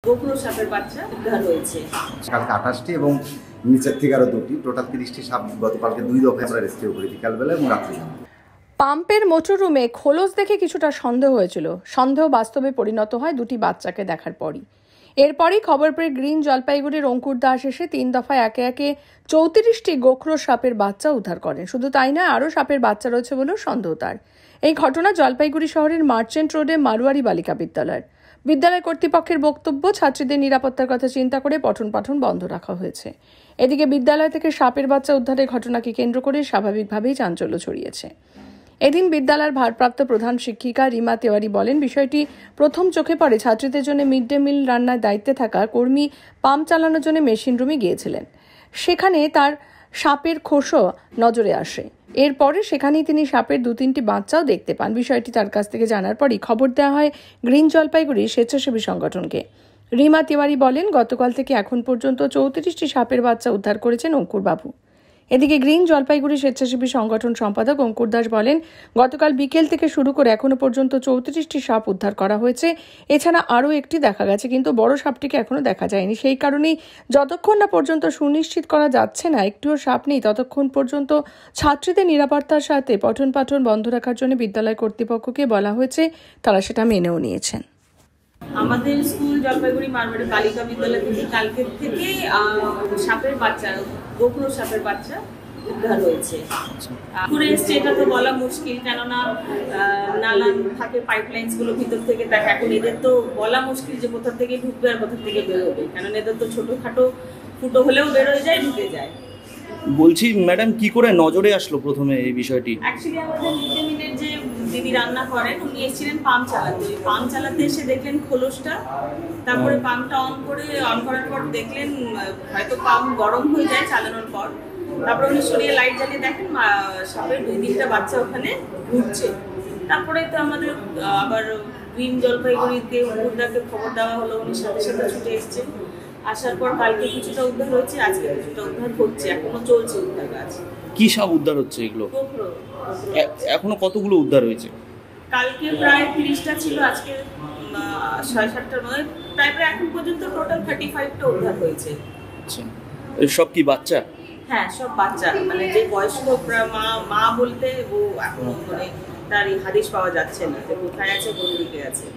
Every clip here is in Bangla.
গোখরো সাপের বাচ্চা উদ্ধার হয়েছে। কালকে 28টি এবং নিচের থেকে আরো 2টি, টোটাল 30টি সাপ গতকালকে 2 দফায় আমরা রেস্কিউ করি, বিকালবেলা এবং রাত্রি। পাম্পের মোটর রুমে খোলস দেখে কিছুটা সন্দেহ হয়েছিল। সন্দেহ বাস্তবে পরিণত হয় দুটি বাচ্চাকে দেখার পরই। এরপরই খবর পেয়ে গ্রিন জলপাইগুড়ির অঙ্কুর দাস এসে 3 দফায় একে একে 34টি গোখরো সাপের বাচ্চা উদ্ধার করেন। শুধু তাই নয়, আরও সাপের বাচ্চা রয়েছে বলেও সন্দেহ তার। এই ঘটনা জলপাইগুড়ি শহরের মার্চেন্ট রোডে মারোয়ারি বালিকা বিদ্যালয়ের। বিদ্যালয় কর্তৃপক্ষের বক্তব্য, ছাত্রীদের নিরাপত্তার কথা চিন্তা করে পঠন পাঠন বন্ধ রাখা হয়েছে। এদিকে বিদ্যালয় থেকে সাপের বাচ্চা উদ্ধারের ঘটনাকে কেন্দ্র করে স্বাভাবিকভাবেই চাঞ্চল্য ছড়িয়েছে। এদিন বিদ্যালয়ের ভারপ্রাপ্ত প্রধান শিক্ষিকা রিমা তেওয়ারি বলেন, বিষয়টি প্রথম চোখে পড়ে ছাত্রীদের জন্য মিড ডে মিল রান্নার দায়িত্বে থাকা কর্মী পাম্প চালানোর জন্য মেশিন রুমে গিয়েছিলেন। সেখানে তার সাপের খোসও নজরে আসে। এরপরে সেখানেই তিনি সাপের 2-3টি বাচ্চাও দেখতে পান। বিষয়টি তার কাছ থেকে জানার পরই খবর দেওয়া হয় গ্রিন জলপাইগুড়ি স্বেচ্ছাসেবী সংগঠনকে। রিমা তেওয়ারি বলেন, গতকাল থেকে এখন পর্যন্ত 34টি সাপের বাচ্চা উদ্ধার করেছেন অঙ্কুর বাবু। এদিকে গ্রিন জলপাইগুড়ি স্বেচ্ছাসেবী সংগঠন সম্পাদক অঙ্কুর দাস বলেন, গতকাল বিকেল থেকে শুরু করে এখনো পর্যন্ত 34টি সাপ উদ্ধার করা হয়েছে। এছাড়া আরও একটি দেখা গেছে, কিন্তু বড় সাপটিকে এখনো দেখা যায়নি। সেই কারণেই যতক্ষণ না পর্যন্ত সুনিশ্চিত করা যাচ্ছে না একটিও সাপ নেই, ততক্ষণ পর্যন্ত ছাত্রীদের নিরাপত্তার সাথে পঠন পাঠন বন্ধ রাখার জন্য বিদ্যালয় কর্তৃপক্ষকে বলা হয়েছে। তারা সেটা মেনেও নিয়েছেন। আমাদের স্কুল জলপাইগুড়ি মারোয়ারি বালিকা বিদ্যালয় থেকে কালকে থেকে সাপের বাচ্চা, গোখরো সাপের বাচ্চা উদ্ধার হয়েছে। ঘুরে এসছে এটা তো বলা মুশকিল, কেননা নালান থাকে, পাইপলাইন্স গুলো ভিতর থেকে থাকে। এখন এদের তো বলা মুশকিল যে কোথা থেকে ঢুকবে আর কোথা থেকে বেরোবে, কারণ এদের তো ছোটখাটো ফুটো হলেও বেরোয় যায়, ঢুকে যায়। বলছি ম্যাডাম, কি করে নজরে আসলো প্রথমে এই বিষয়টি? অ্যাকচুয়ালি আমাদের মিড ডে মিলের যে দিদি রান্না করেন, উনি এসেছিলেন পাম্প চালাতে। পাম্প চালাতে এসে দেখলেন খোলসটা, তারপরে পাম্পটা অন করার পর দেখলেন হয়তো পাম্প গরম হয়ে যায় চালানোর পর। তারপরে উনি সরিয়ে লাইট জ্বালিয়ে দেখেন সাপের 2-3টা বাচ্চা ওখানে ঘুরছে। তারপরে তো আমাদের আবার গ্রিন জলপাইগুড়িতে অঙ্কুরদাকে খবর দেওয়া হলো, উনি সাথে সাথে ছুটে এসছেন। আসার পর কালকে কিছুটা উদ্ধার হয়েছে, আজকে কিছুটা উদ্ধার হচ্ছে, এখনো চলছে উদ্ধার কাজ। কি সাপ উদ্ধার হচ্ছে এগুলো? এখনো কতগুলো উদ্ধার হয়েছে? কালকে প্রায় 30টা ছিল, আজকে 6-7টার মধ্যে প্রায় এখন পর্যন্ত টোটাল 35টা উদ্ধার হয়েছে। আচ্ছা, সব কি বাচ্চা? হ্যাঁ, সব বাচ্চা। মানে যে বয়স্ক মা বলতে ও এখনো মানে তার হাদিস পাওয়া যাচ্ছে না যে কোথায় আছে, কোন দিকে আছে।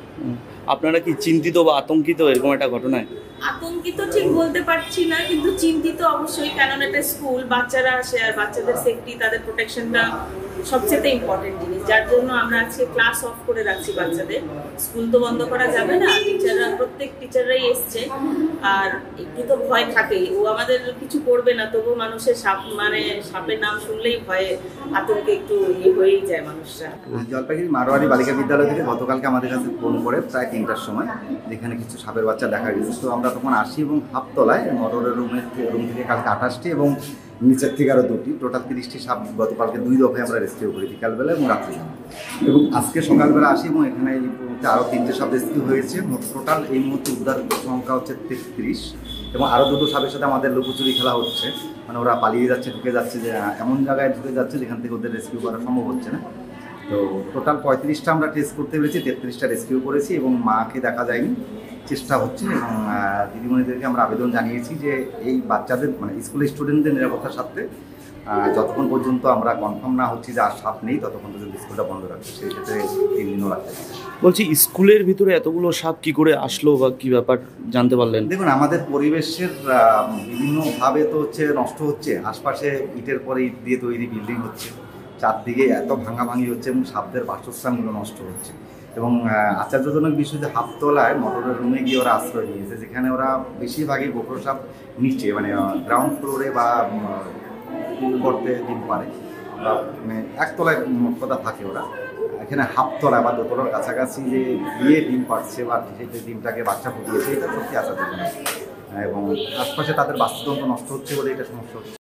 আপনারা কি চিন্তিত বা আতঙ্কিত এরকম একটা ঘটনায়? আতঙ্কিত ঠিক বলতে পারছি না, কিন্তু চিন্তিত অবশ্যই, কারণ এটা স্কুল, বাচ্চারা আসে, আর বাচ্চাদের সেফটি, তাদের প্রোটেকশনটা সবচেয়ে ইম্পর্টেন্ট জিনিস। যার জন্য আমরা আজকে ক্লাস অফ করে রাখছি বাচ্চাদের। স্কুল তো বন্ধ করা যাবে না, প্রত্যেক টিচাররাই এসছে, আর একটু তো ভয় থাকেই। ও আমাদের কিছু করবে না, তবু মানুষের সাপের নাম শুনলেই ভয়ে আতঙ্কে একটু হয়েই যায় মানুষরা। জলপাইগুড়ি মারোয়ারি বালিকা বিদ্যালয় থেকে গতকালকে আমাদের কাছে ফোন করে প্রায় 3টার সময়, যেখানে কিছু সাপের বাচ্চা দেখা গেছে। তো আমরা তখন আসি এবং হাফতলায় মোটরের রুম থেকে কালকে 28টি এবং নিচের থেকে আরও 2টি, টোটাল 30টি সাপ গতকালকে 2 দফায় আমরা রেস্কিউ করি, বিকালবেলা এবং রাত্রি। এবং আজকে সকালবেলা আসি এবং এখানে এই মুহূর্তে আরও 3টে সাপ রেস্কিউ হয়েছে। টোটাল এই মুহূর্তে উদ্ধার সংখ্যা হচ্ছে 33, এবং আরও 2টো সাপের সাথে আমাদের লুকোচুরি খেলা হচ্ছে। মানে ওরা পালিয়ে যাচ্ছে, ঢুকে যাচ্ছে, যে এমন জায়গায় ঢুকে যাচ্ছে যেখান থেকে ওদের রেস্কিউ করা সম্ভব হচ্ছে না। তো টোটাল 35টা আমরা টেস্ট করতে পেরেছি, 33টা রেস্কিউ করেছি এবং মাকে দেখা যায়নি, চেষ্টা হচ্ছে। এবং দিদিমণিদেরকে আমরা আবেদন জানিয়েছি যে এই বাচ্চাদের মানে স্কুলের স্টুডেন্টদের নিরাপত্তার সাথে যতক্ষণ পর্যন্ত আমরা কনফার্ম না হচ্ছি যে আর সাপ নেই, ততক্ষণ পর্যন্ত স্কুলটা বন্ধ রাখছে। সেই ক্ষেত্রে 3 দিনও রাখতে। বলছি, স্কুলের ভিতরে এতগুলো সাপ কি করে আসলো বা কি ব্যাপার জানতে পারলেন? দেখুন, আমাদের পরিবেশের বিভিন্নভাবে তো নষ্ট হচ্ছে। আশপাশে ইটের পরে ইট দিয়ে তৈরি বিল্ডিং হচ্ছে, চারদিকে এত ভাঙাভাঙি হচ্ছে এবং সাপদের বাসস্থানগুলো নষ্ট হচ্ছে। এবং আশ্চর্যজনক বিষয় যে হাফতলায় মোটরের রুমে গিয়ে ওরা আশ্রয় নিয়েছে, যেখানে ওরা বেশিরভাগই গোখরো সাপ নিচে মানে গ্রাউন্ড ফ্লোরে বা করতে ডিম পারে, বা মানে একতলায় কথা থাকে ওরা। এখানে হাফতলা বা দোতলার কাছাকাছি যে গিয়ে ডিম পাচ্ছে বা সেই ডিমটাকে বাচ্চা ফুটিয়েছে, এটা সত্যি আশ্চর্যজনক। এবং আশপাশে তাদের বাস্তুতন্ত্র নষ্ট হচ্ছে বলে এটা সমস্যা হচ্ছে।